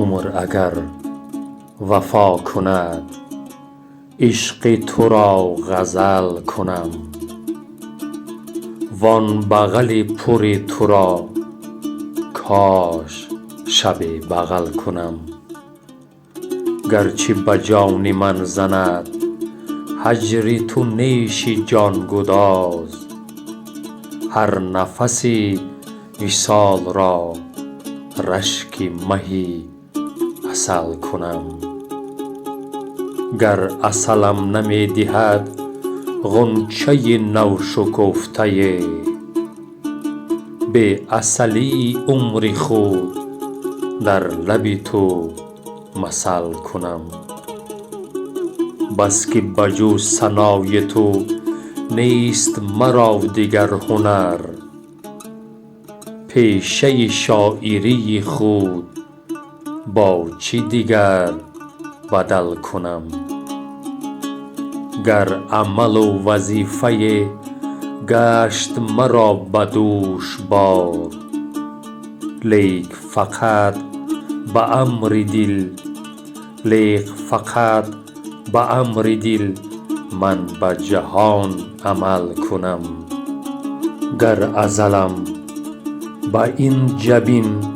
عمر اگر وفا کند عشق تو را غزل کنم وان بغل پر تو را کاش شب بغل کنم گرچه به جان من زند هجر تو نیش جان گداز هر نفسی وصال را رشک مهی عسل کنم گر عسلم نمی دهد غنچه نوشکفته به عسلی عمر خود در لب تو مثل کنم بس که به جز ثنای تو نیست مرا دگر هنر پیشه شاعری خود با چه دیگر بدل کنم گر عمل و وظیفه گشت مرا به دوش بار لیک فقط به امر دل من به جهان عمل کنم گر ازلم به این جبین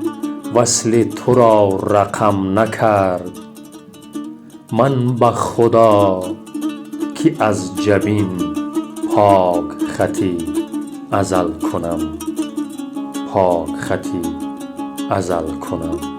وصل تو را رقم نکرد من به خدا که از جبین پاک خطی ازل کنم